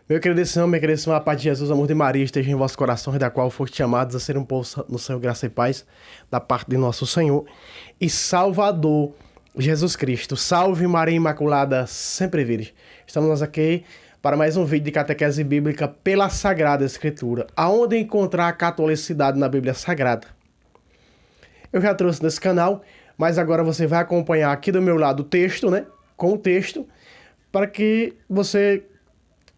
Meu queridíssimo, minha queridíssima, a paz de Jesus, o amor de Maria esteja em vossos corações, da qual foste chamados a ser um povo no Senhor, graça e paz, da parte de nosso Senhor e Salvador, Jesus Cristo. Salve Maria Imaculada, sempre virgem. Estamos nós aqui para mais um vídeo de catequese bíblica pela Sagrada Escritura, aonde encontrar a catolicidade na Bíblia Sagrada. Eu já trouxe nesse canal, mas agora você vai acompanhar aqui do meu lado o texto, né? Com o texto, para que você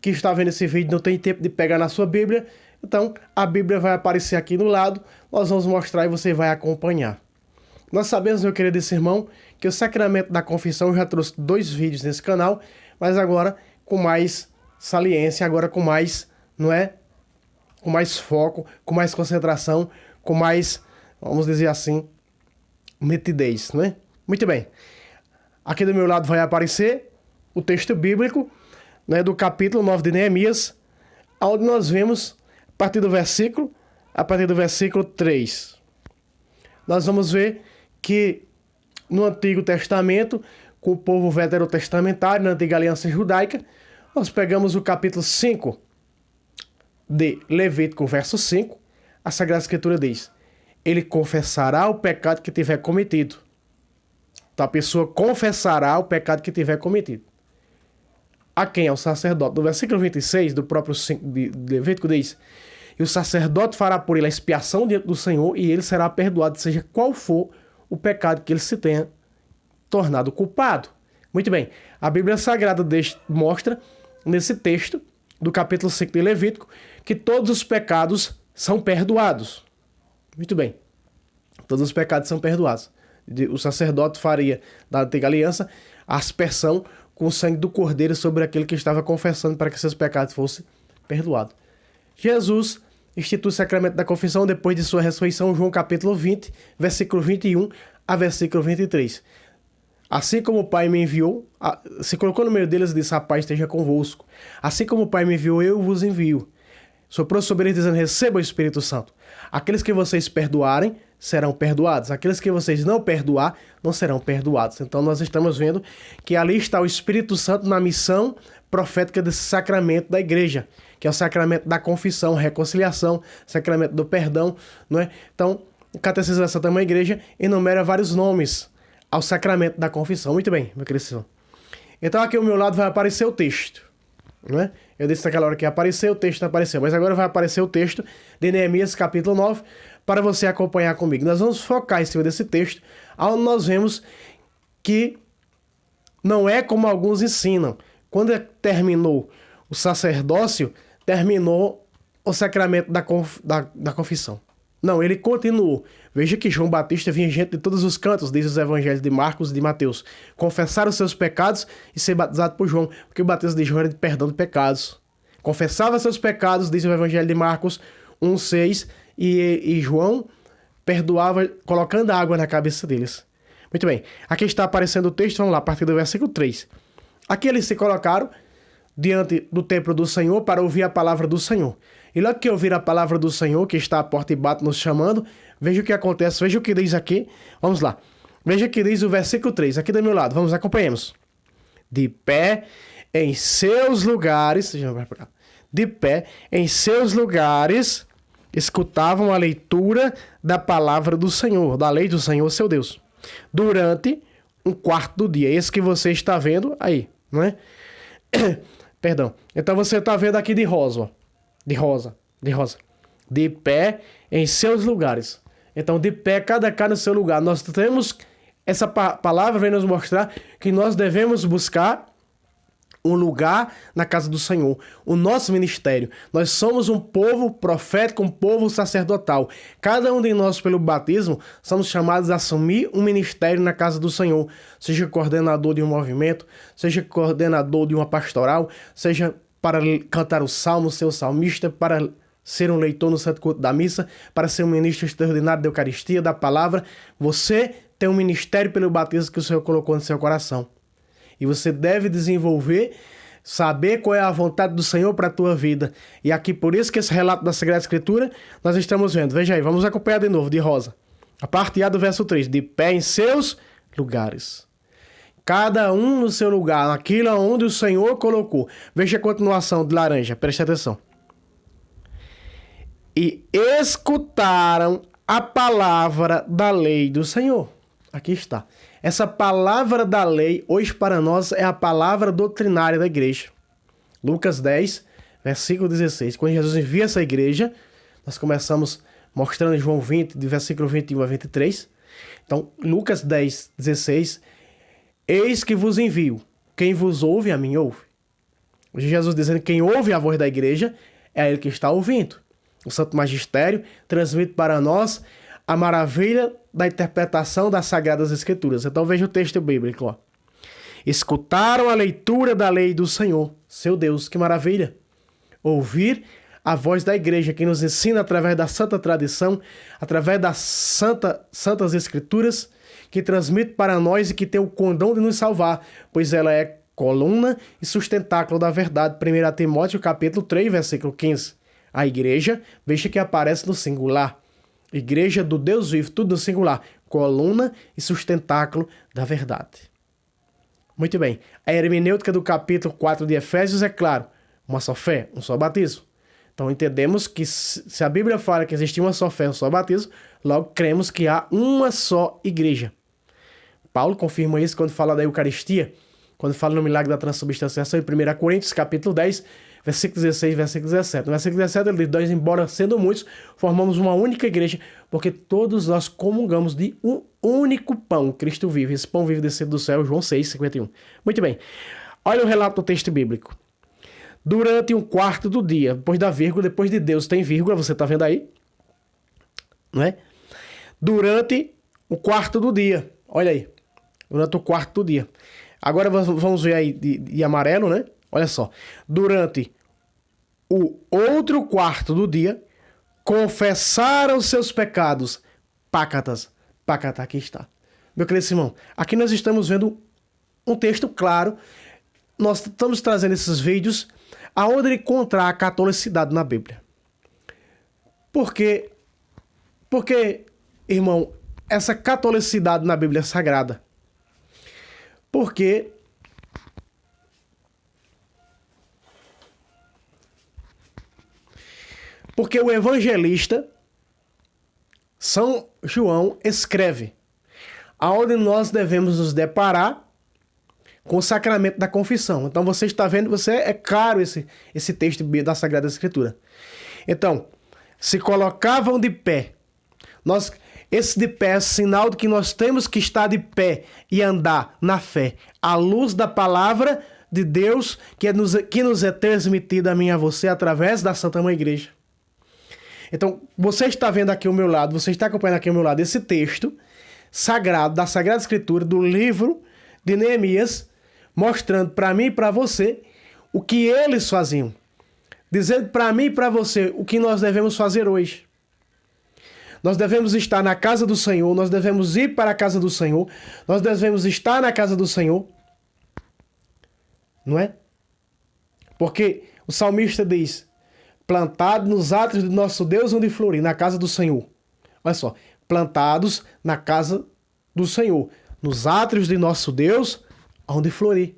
que está vendo esse vídeo não tem tempo de pegar na sua Bíblia, então a Bíblia vai aparecer aqui do lado, nós vamos mostrar e você vai acompanhar. Nós sabemos, meu querido irmão, que o sacramento da confissão, eu já trouxe 2 vídeos nesse canal, mas agora com mais saliência, agora com mais, com mais foco, com mais concentração, com mais, vamos dizer assim, nitidez, não é? Muito bem. Aqui do meu lado vai aparecer o texto bíblico, do capítulo 9 de Neemias, onde nós vemos, a partir do versículo 3. Nós vamos ver que no Antigo Testamento, com o povo veterotestamentário, na Antiga Aliança Judaica, nós pegamos o capítulo 5 de Levítico, verso 5, a Sagrada Escritura diz: ele confessará o pecado que tiver cometido. Então a pessoa confessará o pecado que tiver cometido. A quem? Ao sacerdote. No versículo 26 do próprio 5 de Levítico diz: e o sacerdote fará por ele a expiação diante do Senhor, e ele será perdoado, seja qual for o pecado que ele se tenha tornado culpado. Muito bem. A Bíblia Sagrada mostra, nesse texto do capítulo 5 de Levítico, que todos os pecados são perdoados. Muito bem. Todos os pecados são perdoados. O sacerdote faria, da Antiga Aliança, a aspersão com o sangue do cordeiro sobre aquele que estava confessando para que seus pecados fossem perdoados. Jesus institui o sacramento da confissão depois de sua ressurreição, João capítulo 20, versículo 21 a versículo 23. Assim como o Pai me enviou, se colocou no meio deles e disse: a paz esteja convosco. Assim como o Pai me enviou, eu vos envio. Soprou sobre eles dizendo: receba o Espírito Santo. Aqueles que vocês perdoarem serão perdoados. Aqueles que vocês não perdoar, não serão perdoados. Então nós estamos vendo que ali está o Espírito Santo na missão profética desse sacramento da igreja, que é o sacramento da confissão, reconciliação, sacramento do perdão, não é? Então, o Catecismo da Santa Mãe Igreja enumera vários nomes ao sacramento da confissão. Muito bem, meu querido irmão. Então aqui ao meu lado vai aparecer o texto, não é? Eu disse naquela hora que ia aparecer, o texto não apareceu, mas agora vai aparecer o texto de Neemias capítulo 9, para você acompanhar comigo. Nós vamos focar em cima desse texto, onde nós vemos que não é como alguns ensinam. Quando terminou o sacerdócio, terminou o sacramento da confissão. Não, ele continuou. Veja que João Batista vinha gente de todos os cantos, diz os evangelhos de Marcos e de Mateus, confessar os seus pecados e ser batizado por João, porque o batismo de João era de perdão de pecados. Confessava seus pecados, diz o evangelho de Marcos 1,6, e João perdoava colocando água na cabeça deles. Muito bem, aqui está aparecendo o texto, vamos lá, a partir do versículo 3. Aqui eles se colocaram diante do templo do Senhor para ouvir a palavra do Senhor. E logo que ouvir a palavra do Senhor, que está à porta e bate nos chamando, veja o que acontece, veja o que diz aqui. Vamos lá. Veja o que diz o versículo 3, aqui do meu lado. Vamos, acompanhemos. De pé em seus lugares, de pé em seus lugares, escutavam a leitura da palavra do Senhor, da lei do Senhor, seu Deus, durante um quarto do dia. Esse que você está vendo aí, não é? Perdão. Então você está vendo aqui de rosa, ó. De rosa. De pé em seus lugares. Então, de pé, cada no seu lugar. Nós temos, essa palavra vem nos mostrar que nós devemos buscar um lugar na casa do Senhor, o nosso ministério. Nós somos um povo profético, um povo sacerdotal. Cada um de nós, pelo batismo, somos chamados a assumir um ministério na casa do Senhor, seja coordenador de um movimento, seja coordenador de uma pastoral, seja para cantar o salmo, ser o salmista, para ser um leitor no Santo Culto da Missa, para ser um ministro extraordinário da Eucaristia, da Palavra. Você tem um ministério pelo batismo que o Senhor colocou no seu coração. E você deve desenvolver, saber qual é a vontade do Senhor para a tua vida. E aqui, por isso que esse relato da Sagrada Escritura, nós estamos vendo. Veja aí, vamos acompanhar de novo, de rosa. A parte A do verso 3. De pé em seus lugares. cada um no seu lugar, naquilo onde o Senhor colocou. Veja a continuação de laranja, preste atenção. E escutaram a palavra da lei do Senhor. Aqui está. Essa palavra da lei, hoje para nós, é a palavra doutrinária da igreja. Lucas 10, versículo 16. Quando Jesus envia essa igreja, nós começamos mostrando em João 20, de versículo 21 a 23. Então, Lucas 10, 16. Eis que vos envio. Quem vos ouve, a mim ouve. Hoje Jesus dizendo que quem ouve a voz da igreja é ele que está ouvindo. O Santo Magistério transmite para nós a maravilha da interpretação das Sagradas Escrituras. Então veja o texto bíblico. Ó. Escutaram a leitura da lei do Senhor, seu Deus, que maravilha. Ouvir a voz da igreja que nos ensina através da santa tradição, através das santas Escrituras, que transmite para nós e que tem o condão de nos salvar, pois ela é coluna e sustentáculo da verdade. 1 Timóteo capítulo 3, versículo 15. A igreja, veja que aparece no singular. Igreja do Deus vivo, tudo no singular. Coluna e sustentáculo da verdade. Muito bem. A hermenêutica do capítulo 4 de Efésios é claro. Uma só fé, um só batismo. Então entendemos que se a Bíblia fala que existe uma só fé, um só batismo, logo cremos que há uma só igreja. Paulo confirma isso quando fala da Eucaristia, quando fala no milagre da transubstanciação em 1 Coríntios capítulo 10, versículo 16, versículo 17. No versículo 17 ele diz, nós, embora sendo muitos, formamos uma única igreja, porque todos nós comungamos de um único pão, Cristo vive. Esse pão vive descido do céu, João 6, 51. Muito bem. Olha o relato do texto bíblico. Durante um quarto do dia, depois da vírgula, depois de Deus tem vírgula, você está vendo aí? Não é? Durante o quarto do dia. Olha aí. Durante o quarto do dia. Agora vamos ver aí de amarelo, né? Olha só. Durante o outro quarto do dia, confessaram seus pecados. Pácatas. Pácata, aqui está. Meu querido irmão, aqui nós estamos vendo um texto claro. Nós estamos trazendo esses vídeos aonde encontrar a catolicidade na Bíblia. Porque, irmão, essa catolicidade na Bíblia é sagrada. Porque o evangelista São João escreve aonde nós devemos nos deparar com o sacramento da confissão. Então você está vendo, é caro esse texto da Sagrada Escritura. Então, se colocavam de pé. Esse de pé é sinal de que nós temos que estar de pé e andar na fé, à luz da palavra de Deus que nos é transmitida a mim e a você através da Santa Mãe Igreja. Então, você está vendo aqui ao meu lado, você está acompanhando aqui ao meu lado esse texto sagrado da Sagrada Escritura, do livro de Neemias, mostrando para mim e para você o que eles faziam. Dizendo para mim e para você o que nós devemos fazer hoje. Nós devemos estar na casa do Senhor, nós devemos ir para a casa do Senhor, nós devemos estar na casa do Senhor. Não é? Porque o salmista diz, plantado nos átrios do nosso Deus onde florir, na casa do Senhor. Olha só, plantados na casa do Senhor, nos átrios de nosso Deus onde florir.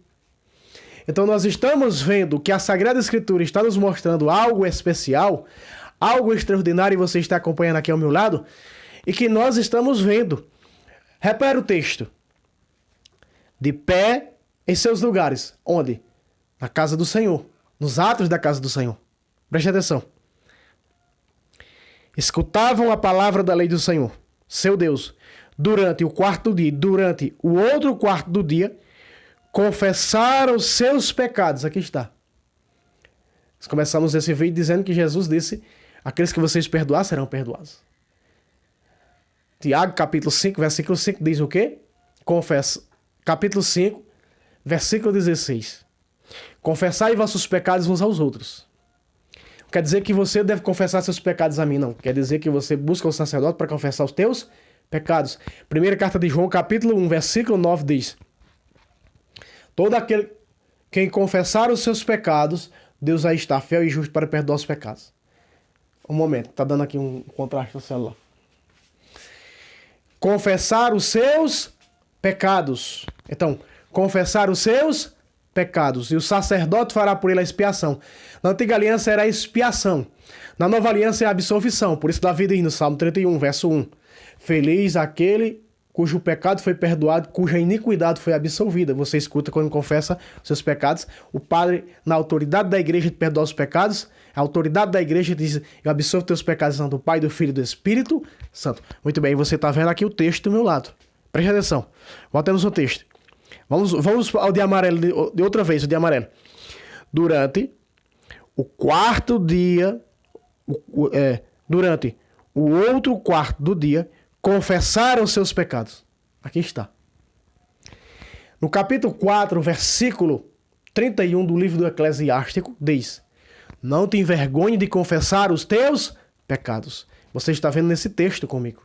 Então nós estamos vendo que a Sagrada Escritura está nos mostrando algo especial, algo extraordinário, e você está acompanhando aqui ao meu lado, e que nós estamos vendo. Repare o texto. De pé em seus lugares. Onde? Na casa do Senhor. Nos átrios da casa do Senhor. Preste atenção. Escutavam a palavra da lei do Senhor, seu Deus, durante o quarto dia, durante o outro quarto do dia, confessaram seus pecados. Aqui está. Nós começamos esse vídeo dizendo que Jesus disse, aqueles que vocês perdoar serão perdoados. Tiago, capítulo 5, versículo 5, diz o quê? Confessa. Capítulo 5, versículo 16. Confessai vossos pecados uns aos outros. Quer dizer que você deve confessar seus pecados a mim, não. Quer dizer que você busca o sacerdote para confessar os teus pecados. Primeira carta de João, capítulo 1, versículo 9, diz, todo aquele quem confessar os seus pecados, Deus aí está fiel e justo para perdoar os pecados. Um momento, tá dando aqui um contraste no celular. Confessar os seus pecados. Então, confessar os seus pecados, e o sacerdote fará por ele a expiação. Na antiga aliança era a expiação. Na nova aliança é a absolvição. Por isso Davi diz no Salmo 31, verso 1. Feliz aquele cujo pecado foi perdoado, cuja iniquidade foi absolvida. Você escuta quando confessa os seus pecados. O padre, na autoridade da igreja, te perdoa os pecados. A autoridade da igreja diz: eu absolvo teus pecados em nome do Pai, do Filho e do Espírito Santo. Muito bem, você está vendo aqui o texto do meu lado. Preste atenção. Voltemos ao texto. Vamos ao de amarelo, de outra vez, o de amarelo. Durante o quarto dia, durante o outro quarto do dia, confessaram seus pecados. Aqui está. No capítulo 4, versículo 31 do livro do Eclesiástico, diz: não te envergonhe de confessar os teus pecados. Você está vendo nesse texto comigo.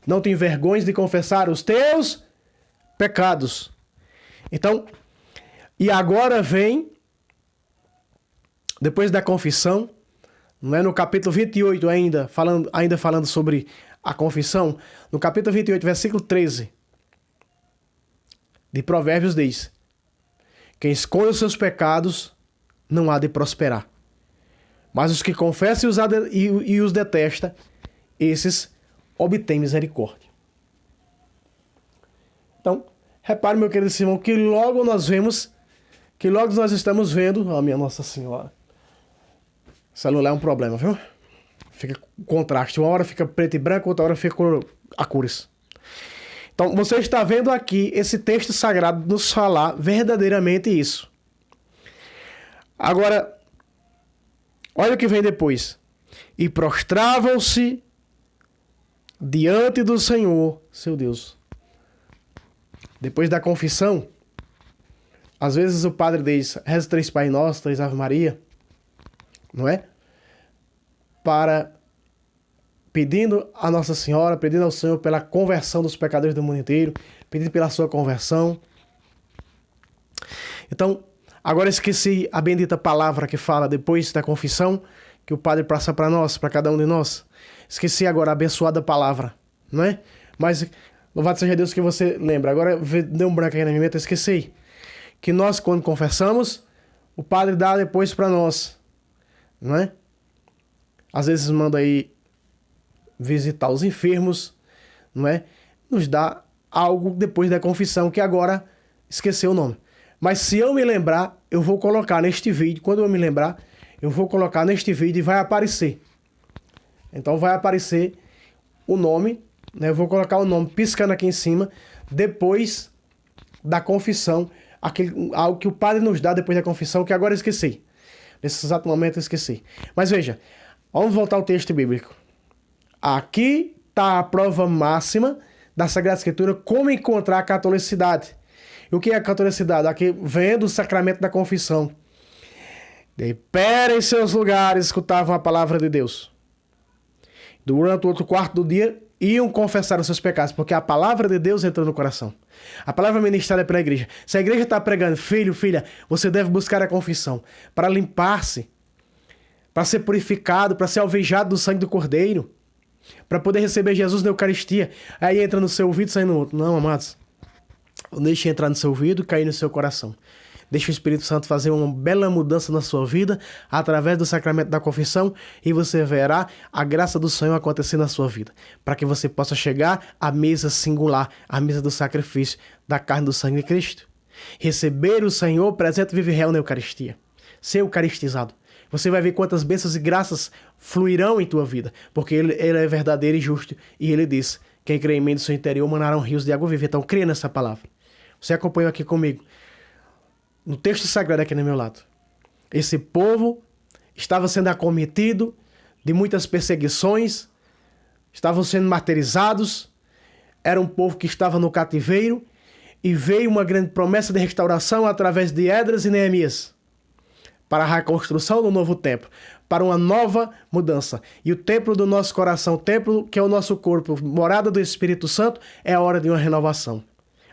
Não te envergonhes de confessar os teus pecados. Então, e agora vem, depois da confissão, não é no capítulo 28 ainda falando sobre a confissão, no capítulo 28, versículo 13 de Provérbios diz: quem esconde os seus pecados não há de prosperar, mas os que confessam e os detesta, esses obtêm misericórdia. Então, repare, meu querido irmão, que logo nós estamos vendo, a minha Nossa Senhora, o celular é um problema, viu? Fica contraste, uma hora fica preto e branco, outra hora fica a cores. Então, você está vendo aqui esse texto sagrado nos falar verdadeiramente isso. Agora, olha o que vem depois. E prostravam-se diante do Senhor, seu Deus. Depois da confissão, às vezes o padre diz: reza 3 Pai Nosso, 3 Ave Maria, não é? Pedindo a Nossa Senhora, pedindo ao Senhor pela conversão dos pecadores do mundo inteiro, pedindo pela sua conversão. Então, agora esqueci a bendita palavra que fala depois da confissão, que o padre passa para nós, para cada um de nós. Esqueci agora a abençoada palavra, não é? Mas louvado seja Deus que você lembra. Agora deu um branco aí na minha mente, eu esqueci. Que nós, quando confessamos, o padre dá depois para nós, não é? Às vezes manda aí visitar os enfermos, não é? Nos dá algo depois da confissão, que agora esqueceu o nome. Mas se eu me lembrar, eu vou colocar neste vídeo. Quando eu me lembrar, eu vou colocar neste vídeo e vai aparecer. Então vai aparecer o nome, né? Eu vou colocar o nome piscando aqui em cima, depois da confissão, algo que o padre nos dá depois da confissão, que agora eu esqueci. Nesse exato momento eu esqueci. Mas veja, vamos voltar ao texto bíblico. Aqui está a prova máxima da Sagrada Escritura, como encontrar a catolicidade. E o que é a catolicidade? Aqui vem do sacramento da confissão. De pé em seus lugares escutavam a palavra de Deus. Durante o outro quarto do dia, iam confessar os seus pecados, porque a palavra de Deus entrou no coração. A palavra ministrada é pela igreja. Se a igreja está pregando: filho, filha, você deve buscar a confissão para limpar-se, para ser purificado, para ser alvejado do sangue do Cordeiro, para poder receber Jesus na Eucaristia. Aí entra no seu ouvido e sai no outro. Não, amados. Deixe entrar no seu ouvido e cair no seu coração. Deixe o Espírito Santo fazer uma bela mudança na sua vida através do sacramento da confissão, e você verá a graça do Senhor acontecer na sua vida, para que você possa chegar à mesa singular, à mesa do sacrifício da carne e do sangue de Cristo. Receber o Senhor presente, vive real na Eucaristia. Ser eucaristizado. Você vai ver quantas bênçãos e graças fluirão em tua vida, porque ele é verdadeiro e justo, e ele diz: quem crê em mim, do seu interior manarão rios de água viva. Então creia nessa palavra. Você acompanhou aqui comigo no texto sagrado aqui no meu lado. Esse povo estava sendo acometido de muitas perseguições, estavam sendo martirizados, era um povo que estava no cativeiro, e veio uma grande promessa de restauração através de Esdras e Neemias, para a reconstrução do novo templo, para uma nova mudança. E o templo do nosso coração, o templo que é o nosso corpo, morada do Espírito Santo, é a hora de uma renovação.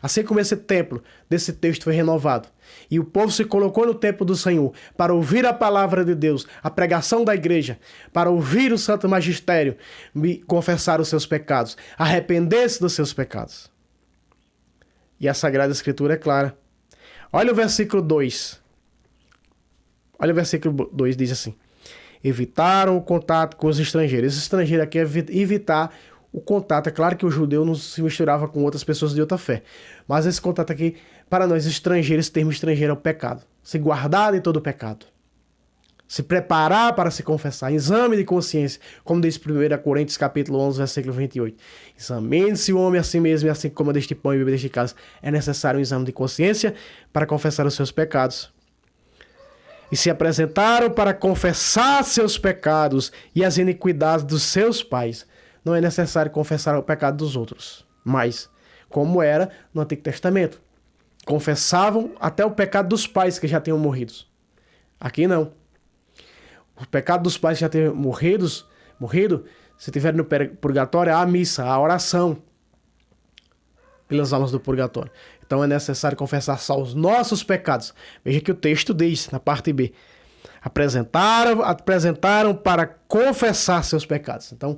Assim como esse templo desse texto foi renovado, e o povo se colocou no templo do Senhor para ouvir a palavra de Deus, a pregação da igreja, para ouvir o Santo Magistério e confessar os seus pecados, arrepender-se dos seus pecados. E a Sagrada Escritura é clara. Olha o versículo 2. Olha o versículo 2, diz assim: evitaram o contato com os estrangeiros. Esse estrangeiro aqui é evitar o contato. É claro que o judeu não se misturava com outras pessoas de outra fé. Mas esse contato aqui, para nós estrangeiros, esse termo estrangeiro é o pecado. Se guardar de todo o pecado. Se preparar para se confessar. Exame de consciência. Como diz 1 Coríntios capítulo 11, versículo 28. Examine-se o homem a si mesmo, e assim como deste pão e bebe deste cálice. É necessário um exame de consciência para confessar os seus pecados. E se apresentaram para confessar seus pecados e as iniquidades dos seus pais. Não é necessário confessar o pecado dos outros. Mas, como era no Antigo Testamento, confessavam até o pecado dos pais que já tinham morrido. Aqui não. O pecado dos pais que já tinham morrido, se tiver no purgatório, há a missa, a oração pelas almas do purgatório. Então é necessário confessar só os nossos pecados. Veja que o texto diz, na parte B, apresentaram para confessar seus pecados. Então,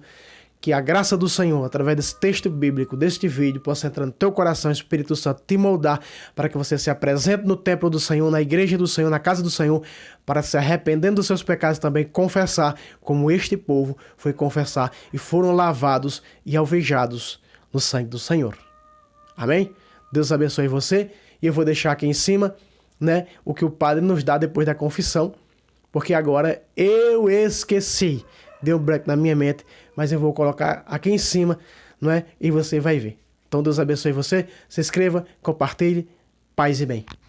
que a graça do Senhor, através desse texto bíblico, deste vídeo, possa entrar no teu coração, o Espírito Santo te moldar, para que você se apresente no templo do Senhor, na igreja do Senhor, na casa do Senhor, para se arrependendo dos seus pecados também, confessar, como este povo foi confessar, e foram lavados e alvejados no sangue do Senhor. Amém? Deus abençoe você, e eu vou deixar aqui em cima, né, o que o padre nos dá depois da confissão, porque agora eu esqueci. Deu um branco na minha mente, mas eu vou colocar aqui em cima, não é? E você vai ver. Então Deus abençoe você, se inscreva, compartilhe, paz e bem.